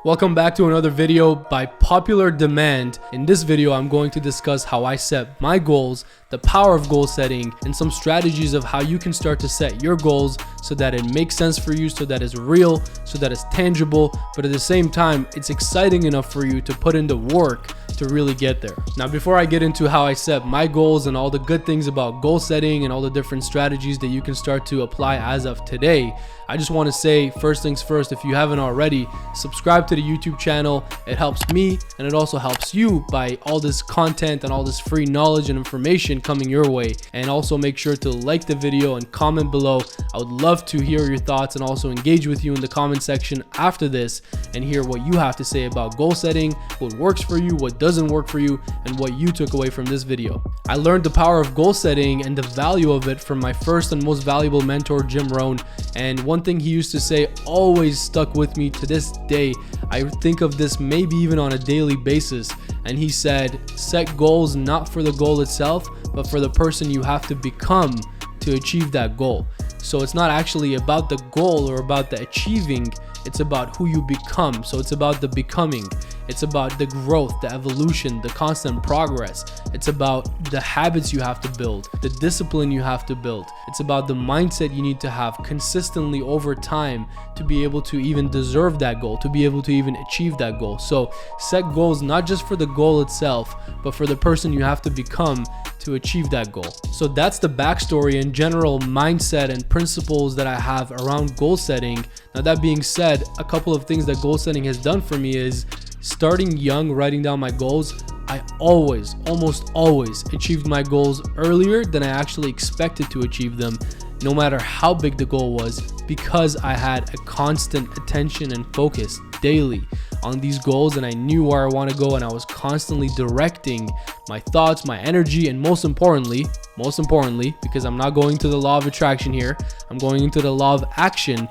Welcome back to another video by popular demand. In this video, I'm going to discuss how I set my goals, the power of goal setting, and some strategies of how you can start to set your goals so that it makes sense for you, so that it's real, so that it's tangible, but at the same time, it's exciting enough for you to put in the work to really get there. Now, before I get into how I set my goals and all the good things about goal setting and all the different strategies that you can start to apply as of today, I just want to say, first things first, if you haven't already, subscribe to the YouTube channel. It helps me and it also helps you by all this content and all this free knowledge and information coming your way. And also make sure to like the video and comment below. I would love to hear your thoughts and also engage with you in the comment section after this and hear what you have to say about goal setting, what works for you, what doesn't work for you, and what you took away from this video. I learned the power of goal setting and the value of it from my first and most valuable mentor, Rohn. And one thing he used to say always stuck with me to this day. I think of this maybe even on a daily basis. And he said, set goals not for the goal itself, but for the person you have to become to achieve that goal. So it's not actually about the goal or about the achieving, it's about who you become. So it's about the becoming. It's about the growth, the evolution, the constant progress. It's about the habits you have to build, the discipline you have to build. It's about the mindset you need to have consistently over time to be able to even deserve that goal, to be able to even achieve that goal. So set goals not just for the goal itself, but for the person you have to become to achieve that goal. So that's the backstory and general mindset and principles that I have around goal setting. Now, that being said, a couple of things that goal setting has done for me is starting young, writing down my goals. I almost always achieved my goals earlier than I actually expected to achieve them, no matter how big the goal was, because I had a constant attention and focus daily on these goals, and I knew where I want to go, and I was constantly directing my thoughts, my energy, and most importantly, because I'm not going to the law of attraction here, I'm going into the law of action.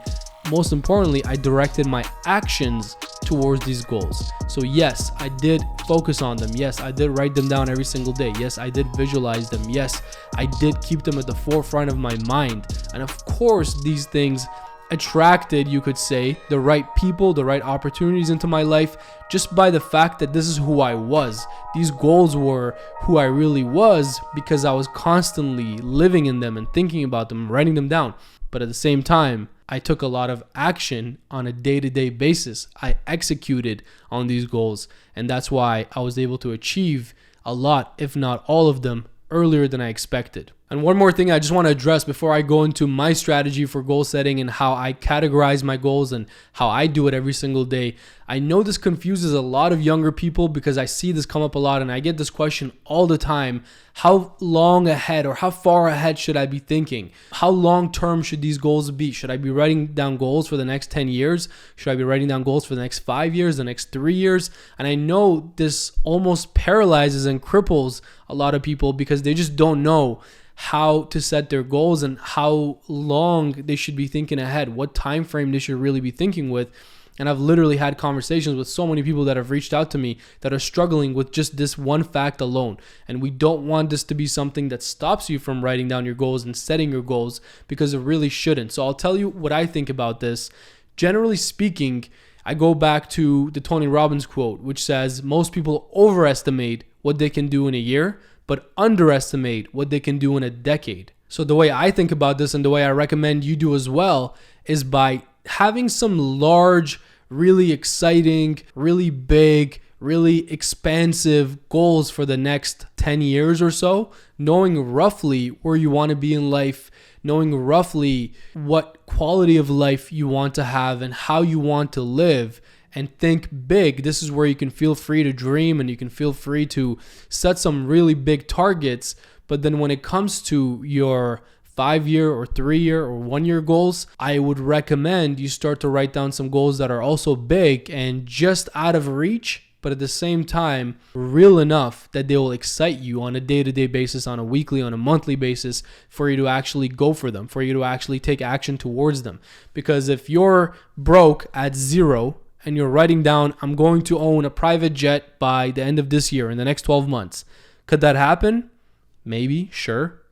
Most importantly, I directed my actions towards these goals. So yes, I did focus on them. Yes, I did write them down every single day. Yes, I did visualize them. Yes, I did keep them at the forefront of my mind. And of course, these things attracted, you could say, the right people, the right opportunities into my life, just by the fact that this is who I was. These goals were who I really was because I was constantly living in them and thinking about them, writing them down. But at the same time, I took a lot of action on a day-to-day basis. I executed on these goals, and that's why I was able to achieve a lot, if not all of them, earlier than I expected. And one more thing I just want to address before I go into my strategy for goal setting and how I categorize my goals and how I do it every single day. I know this confuses a lot of younger people because I see this come up a lot and I get this question all the time. How long ahead or how far ahead should I be thinking? How long term should these goals be? Should I be writing down goals for the next 10 years? Should I be writing down goals for the next 5 years, the next 3 years? And I know this almost paralyzes and cripples a lot of people because they just don't know how to set their goals and how long they should be thinking ahead, what time frame they should really be thinking with. And I've literally had conversations with so many people that have reached out to me that are struggling with just this one fact alone. And we don't want this to be something that stops you from writing down your goals and setting your goals, because it really shouldn't. So I'll tell you what I think about this. Generally speaking, I go back to the Tony Robbins quote, which says most people overestimate what they can do in a year, but underestimate what they can do in a decade. So the way I think about this and the way I recommend you do as well is by having some large, really exciting, really big, really expansive goals for the next 10 years or so, knowing roughly where you want to be in life, knowing roughly what quality of life you want to have and how you want to live. And think big. This is where you can feel free to dream and you can feel free to set some really big targets. But then when it comes to your 5-year or 3-year or 1-year goals, I would recommend you start to write down some goals that are also big and just out of reach, but at the same time, real enough that they will excite you on a day-to-day basis, on a weekly, on a monthly basis, for you to actually go for them, for you to actually take action towards them. Because if you're broke at zero, and you're writing down, I'm going to own a private jet by the end of this year, in the next 12 months. Could that happen? Maybe, sure.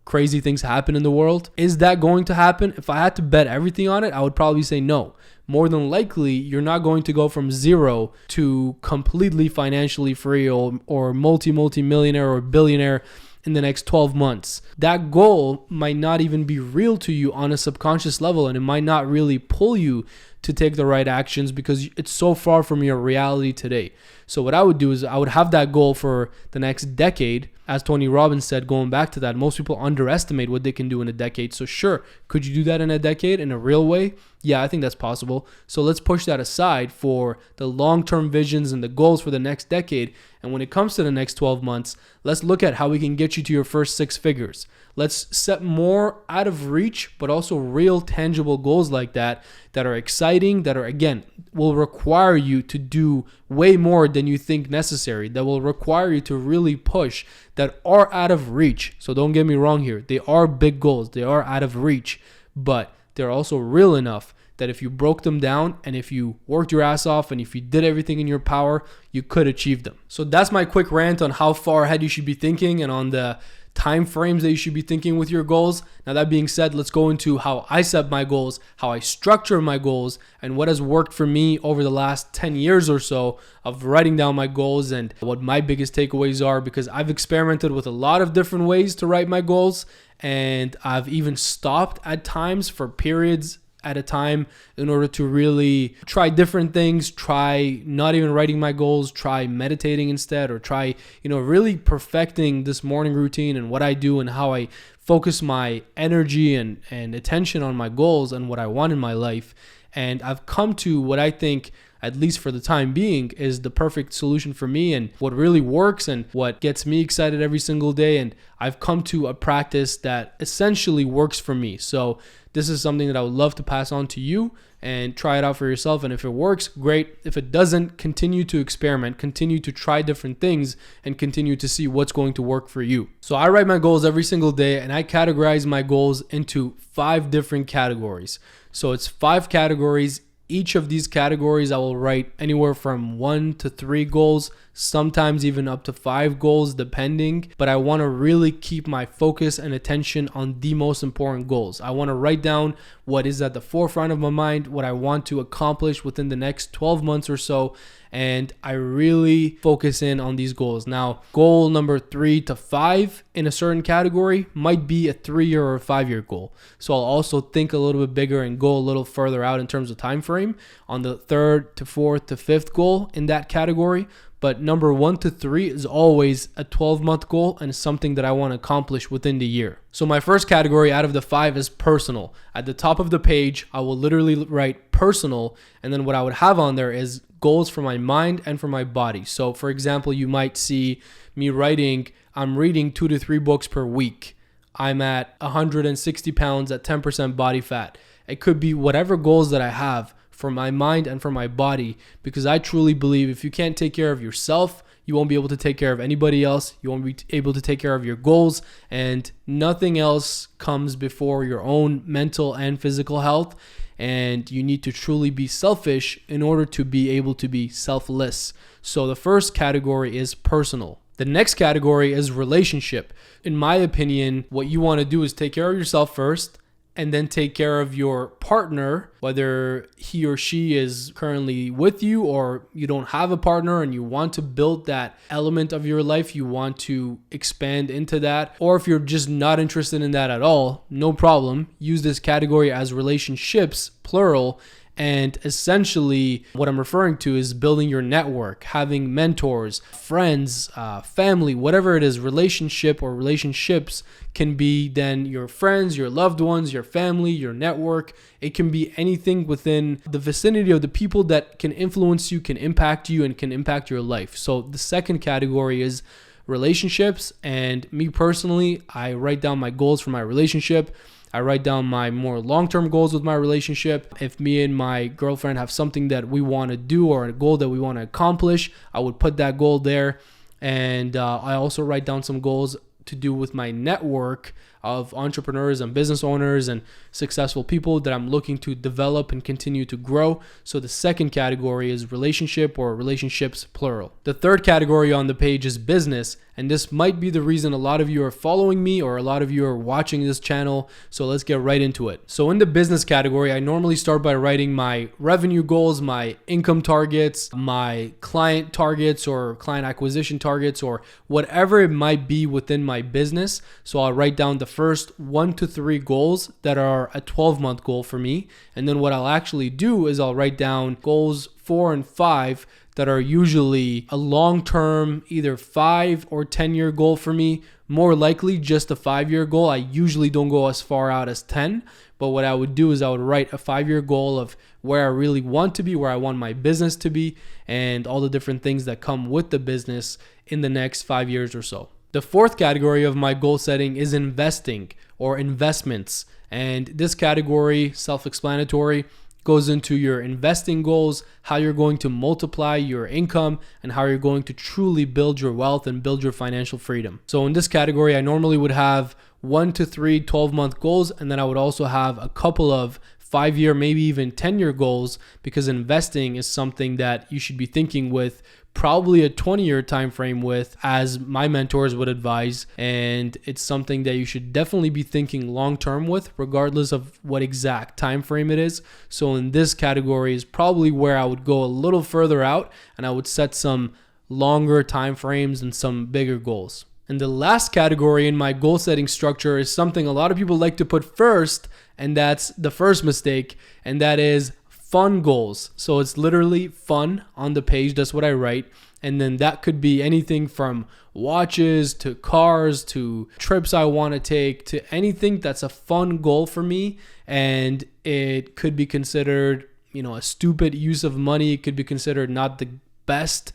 crazy things happen in the world. Is that going to happen? If I had to bet everything on it, I would probably say no. More than likely, you're not going to go from zero to completely financially free or multi-millionaire or billionaire in the next 12 months. That goal might not even be real to you on a subconscious level, and it might not really pull you to take the right actions because it's so far from your reality today. So what I would do is I would have that goal for the next decade. As Tony Robbins said, going back to that, most people underestimate what they can do in a decade. So sure, could you do that in a decade in a real way? Yeah, I think that's possible. So let's push that aside for the long-term visions and the goals for the next decade. And when it comes to the next 12 months, let's look at how we can get you to your first 6 figures. Let's set more out of reach, but also real tangible goals like that are exciting, that are, again, will require you to do way more than you think necessary, that will require you to really push, that are out of reach. So don't get me wrong here. They are big goals. They are out of reach, but they're also real enough that if you broke them down and if you worked your ass off and if you did everything in your power, you could achieve them. So that's my quick rant on how far ahead you should be thinking and on the time frames that you should be thinking with your goals. Now, that being said, let's go into how I set my goals, how I structure my goals, and what has worked for me over the last 10 years or so of writing down my goals and what my biggest takeaways are, because I've experimented with a lot of different ways to write my goals, and I've even stopped at times for periods at a time in order to really try different things, try not even writing my goals, try meditating instead, or try, really perfecting this morning routine and what I do and how I focus my energy and attention on my goals and what I want in my life. And I've come to what I think, at least for the time being, is the perfect solution for me and what really works and what gets me excited every single day. And I've come to a practice that essentially works for me. So this is something that I would love to pass on to you and try it out for yourself. And if it works, great. If it doesn't, continue to experiment, continue to try different things, and continue to see what's going to work for you. So I write my goals every single day, and I categorize my goals into 5 different categories. So it's 5 categories. Each of these categories, I will write anywhere from 1 to 3 goals, sometimes even up to 5 goals, depending. But I want to really keep my focus and attention on the most important goals. I want to write down what is at the forefront of my mind, what I want to accomplish within the next 12 months or so. And I really focus in on these goals. Now, goal number 3 to 5 in a certain category might be a 3-year or a 5-year goal. So I'll also think a little bit bigger and go a little further out in terms of time frame on the 3rd to 4th to 5th goal in that category. But number 1 to 3 is always a 12-month goal and something that I want to accomplish within the year. So my first category out of the 5 is personal. At the top of the page, I will literally write personal, and then what I would have on there is goals for my mind and for my body. So for example, you might see me writing, I'm reading 2 to 3 books per week. I'm at 160 pounds at 10% body fat. It could be whatever goals that I have for my mind and for my body, because I truly believe if you can't take care of yourself, you won't be able to take care of anybody else. You won't be able to take care of your goals, and nothing else comes before your own mental and physical health. And you need to truly be selfish in order to be able to be selfless. So the first category is personal. The next category is relationship. In my opinion, what you want to do is take care of yourself first, and then take care of your partner, whether he or she is currently with you or you don't have a partner and you want to build that element of your life, you want to expand into that. Or if you're just not interested in that at all, no problem. Use this category as relationships, plural. And essentially what I'm referring to is building your network, having mentors, friends, family, whatever it is. Relationship or relationships can be then your friends, your loved ones, your family, your network. It can be anything within the vicinity of the people that can influence you, can impact you, and can impact your life. So the second category is relationships. And me personally, I write down my goals for my relationship. I write down my more long-term goals with my relationship. If me and my girlfriend have something that we want to do or a goal that we want to accomplish, I would put that goal there. And I also write down some goals to do with my network. of entrepreneurs and business owners and successful people that I'm looking to develop and continue to grow. So the second category is relationship, or relationships plural. The third category on the page is business, and this might be the reason a lot of you are following me or a lot of you are watching this channel. So let's get right into it. So in the business category, I normally start by writing my revenue goals, my income targets, my client targets or client acquisition targets, or whatever it might be within my business. So I'll write down the first 1 to 3 goals that are a 12-month goal for me. And then what I'll actually do is I'll write down goals 4 and 5 that are usually a long-term, either 5 or 10-year goal for me. More likely just a 5-year goal. I usually don't go as far out as 10, but what I would do is I would write a 5-year goal of where I really want to be, where I want my business to be, and all the different things that come with the business in the next 5 years or so. The fourth category of my goal setting is investing or investments. And this category, self-explanatory, goes into your investing goals, how you're going to multiply your income, and how you're going to truly build your wealth and build your financial freedom. So in this category, I normally would have 1 to 3 12-month goals, and then I would also have a couple of 5-year, maybe even 10-year goals, because investing is something that you should be thinking with probably a 20-year time frame with, as my mentors would advise, and it's something that you should definitely be thinking long-term with, regardless of what exact time frame it is. So in this category is probably where I would go a little further out, and I would set some longer time frames and some bigger goals. And the last category in my goal setting structure is something a lot of people like to put first, and that's the first mistake, and that is fun goals. So it's literally fun on the page. That's what I write. And then that could be anything from watches to cars to trips I want to take to anything that's a fun goal for me. And it could be considered, a stupid use of money. It could be considered not the best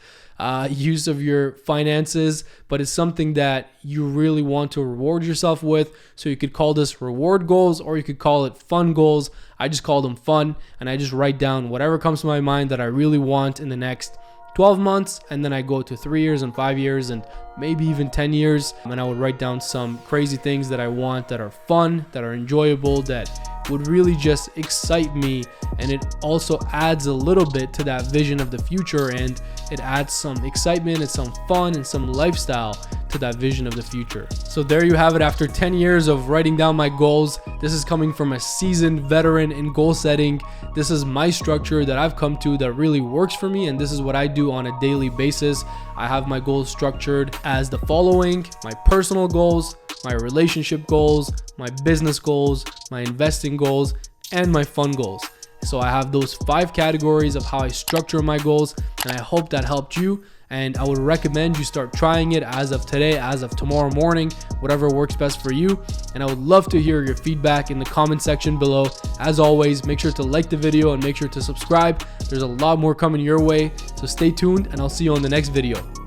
use of your finances, but it's something that you really want to reward yourself with. So you could call this reward goals, or you could call it fun goals. I just call them fun, and I just write down whatever comes to my mind that I really want in the next 12 months, and then I go to 3 years and 5 years and maybe even 10 years, and I would write down some crazy things that I want that are fun, that are enjoyable, that would really just excite me. And it also adds a little bit to that vision of the future, and it adds some excitement and some fun and some lifestyle to that vision of the future. So there you have it. After 10 years of writing down my goals, this is coming from a seasoned veteran in goal setting. This is my structure that I've come to that really works for me, and this is what I do on a daily basis. I have my goals structured as the following: my personal goals, my relationship goals, my business goals, my investing goals, and my fun goals. So I have those 5 categories of how I structure my goals, and I hope that helped you. And I would recommend you start trying it as of today, as of tomorrow morning, whatever works best for you. And I would love to hear your feedback in the comment section below. As always, make sure to like the video and make sure to subscribe. There's a lot more coming your way, so stay tuned, and I'll see you on the next video.